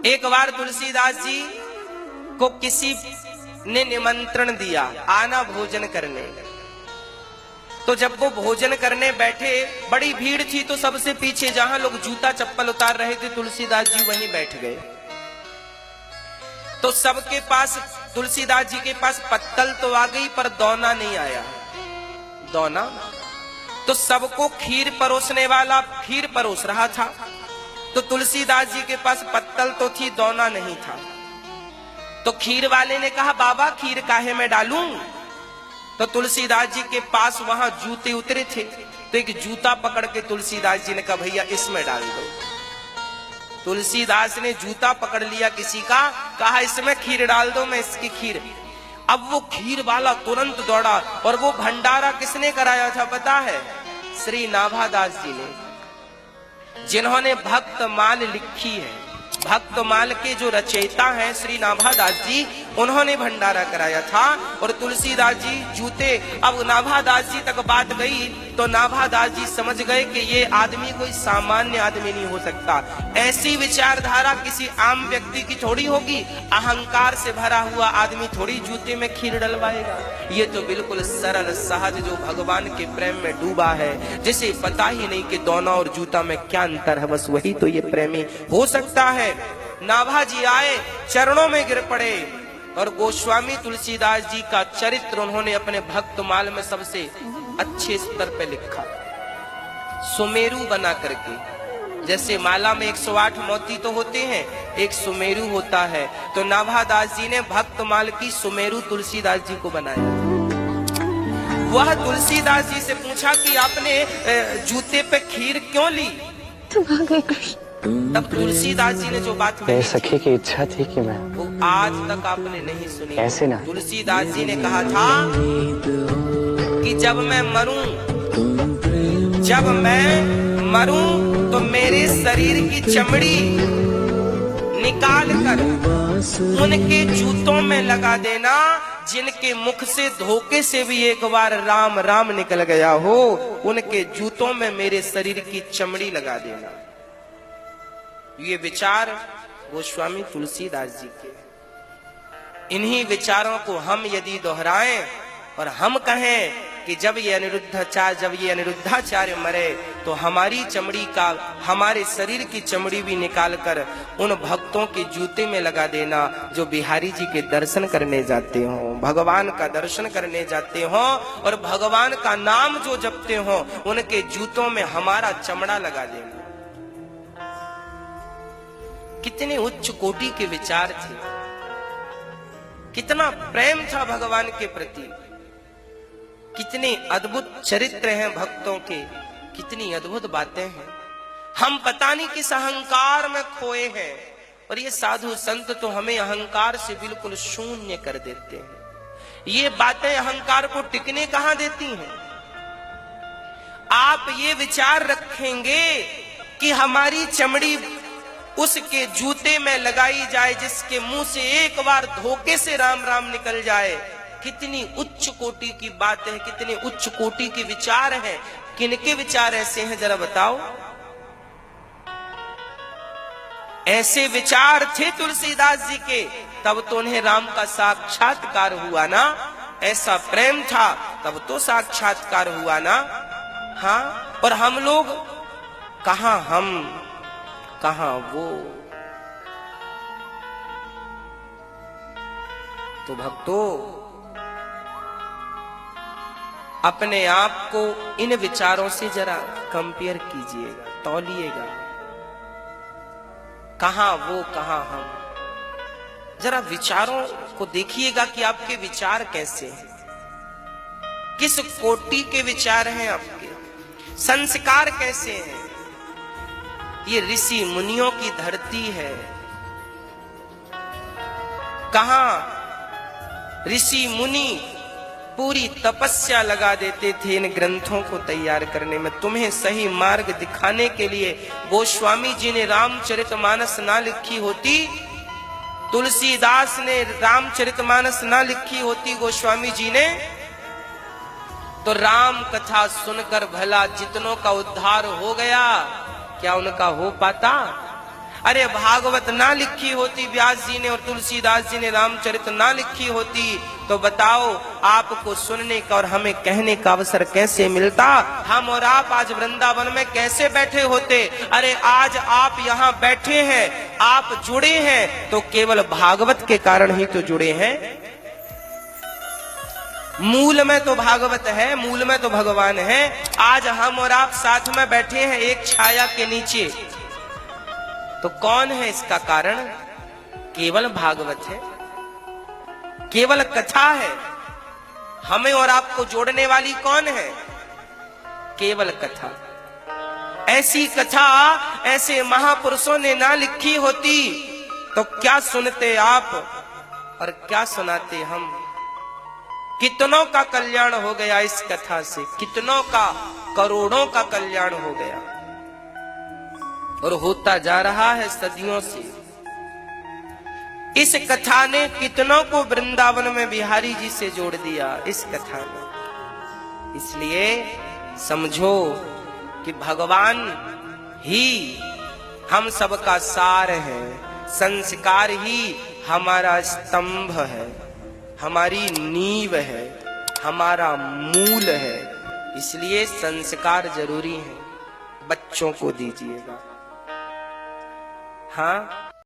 एक बार तुलसीदास जी को किसी ने निमंत्रण दिया आना भोजन करने। तो जब वो भोजन करने बैठे, बड़ी भीड़ थी, तो सबसे पीछे जहां लोग जूता चप्पल उतार रहे थे तुलसीदास जी वहीं बैठ गए। तो सबके पास, तुलसीदास जी के पास पत्तल तो आ गई पर दौना नहीं आया। दौना तो सबको खीर परोसने वाला खीर परोस रहा था, तो तुलसीदास जी के पास पत्तल तो थी, दौना नहीं था। तो खीर वाले ने कहा बाबा खीर काहे में डालूं? तो तुलसीदास जी के पास वहां जूते उतरे थे, तो एक जूता पकड़ के तुलसीदास जी ने कहा भैया इसमें डाल दो। तुलसीदास ने जूता पकड़ लिया किसी का, कहा इसमें खीर डाल दो, मैं इसकी खीर। अब वो खीर वाला तुरंत दौड़ा, और वो भंडारा किसने कराया था पता है? श्री नाभादास जी ने, जिन्होंने भक्तमाल लिखी है। भक्तमाल के जो रचयिता हैं श्री नाभादास जी, उन्होंने भंडारा कराया था। और तुलसीदास जी जूते, अब नाभादास जी तक बात गई तो नाभादास जी समझ गए कि ये आदमी कोई सामान्य आदमी नहीं हो सकता। ऐसी विचारधारा किसी आम व्यक्ति की थोड़ी होगी। अहंकार से भरा हुआ आदमी थोड़ी जूते में खीर डलवाएगा। ये तो बिल्कुल सरल सहज जो भगवान के प्रेम में डूबा है, जिसे पता ही नहीं कि दोना और जूता में क्या अंतर है, बस वही तो ये प्रेमी हो सकता है। नाभा जी आए, चरणों में गिर पड़े, और गोस्वामी तुलसीदास जी का चरित्र उन्होंने अपने भक्तमाल में सबसे अच्छे स्तर पे लिखा, सुमेरु बना करके। जैसे माला में 108 मोती तो होते हैं, एक सुमेरु होता है, तो नाभादास जी ने भक्तमाल की सुमेरु तुलसीदास जी को बनाया। वह तुलसीदास जी से पूछा कि आपने जूते पे खीर क्यों ली? तब तुलसीदास जी ने जो बात मेरे सखी की इच्छा थी कि मैं, वो आज तक आपने नहीं सुनी। ऐसे ना, तुलसीदास जी ने कहा था कि जब मैं मरूं तो मेरे शरीर की चमड़ी निकाल कर उनके जूतों में लगा देना, जिनके मुख से धोखे से भी एक बार राम राम निकल गया हो, उनके जूतों में मेरे शरीर की चमड़ी लगा देना। ये विचार गोस्वामी तुलसीदास जी के। इन्हीं विचारों को हम यदि दोहराएं और हम कहें कि जब ये अनिरुद्धाचार्य मरे तो हमारी चमड़ी का, हमारे शरीर की चमड़ी भी निकालकर उन भक्तों के जूते में लगा देना जो बिहारी जी के दर्शन करने जाते हो, भगवान का दर्शन करने जाते हो और भगवान का नाम जो जपते हो, उनके जूतों में हमारा चमड़ा लगा देना। कितने उच्च कोटि के विचार थे, कितना प्रेम था भगवान के प्रति, कितने अद्भुत चरित्र हैं भक्तों के, कितनी अद्भुत बातें हैं। हम पता नहीं किस अहंकार में खोए हैं, और ये साधु संत तो हमें अहंकार से बिल्कुल शून्य कर देते हैं। ये बातें अहंकार को टिकने कहां देती हैं? आप ये विचार रखेंगे कि हमारी चमड़ी उसके जूते में लगाई जाए जिसके मुंह से एक बार धोखे से राम राम निकल जाए। कितनी उच्च कोटि की बात है, कितने उच्च कोटि के विचार हैं। किनके विचार ऐसे हैं जरा बताओ? ऐसे विचार थे तुलसीदास जी के, तब तो उन्हें राम का साक्षात्कार हुआ ना। ऐसा प्रेम था तब तो साक्षात्कार हुआ ना। हाँ, और हम लोग कहां, हम कहां वो। तो भक्तों, अपने आप को इन विचारों से जरा कंपेयर कीजिएगा, तौलिएगा। कहां वो, कहां हम। जरा विचारों को देखिएगा कि आपके विचार कैसे हैं, किस कोटि के विचार हैं आपके, संस्कार कैसे हैं। ये ऋषि मुनियों की धरती है। कहां ऋषि मुनि पूरी तपस्या लगा देते थे इन ग्रंथों को तैयार करने में, तुम्हें सही मार्ग दिखाने के लिए। गोस्वामी जी ने रामचरितमानस ना लिखी होती, तुलसीदास ने रामचरितमानस ना लिखी होती गोस्वामी जी ने, तो राम कथा सुनकर भला जितनों का उद्धार हो गया, क्या उनका हो पाता? अरे भागवत ना लिखी होती व्यास जी ने और तुलसीदास जी ने रामचरित ना लिखी होती तो बताओ आपको सुनने का और हमें कहने का अवसर कैसे मिलता, हम और आप आज वृंदावन में कैसे बैठे होते। अरे आज आप यहाँ बैठे हैं, आप जुड़े हैं तो केवल भागवत के कारण ही तो जुड़े हैं। मूल में तो भागवत है, मूल में तो भगवान है। आज हम और आप साथ में बैठे हैं एक छाया के नीचे, तो कौन है इसका कारण? केवल भागवत है, केवल कथा है। हमें और आपको जोड़ने वाली कौन है? केवल कथा। ऐसी कथा ऐसे महापुरुषों ने ना लिखी होती तो क्या सुनते आप और क्या सुनाते हम। कितनों का कल्याण हो गया इस कथा से, कितनों का, करोड़ों का कल्याण हो गया और होता जा रहा है सदियों से। इस कथा ने कितनों को वृंदावन में बिहारी जी से जोड़ दिया, इस कथा ने। इसलिए समझो कि भगवान ही हम सबका सार है, संस्कार ही हमारा स्तंभ है, हमारी नींव है, हमारा मूल है। इसलिए संस्कार जरूरी है, बच्चों को दीजिएगा। हाँ,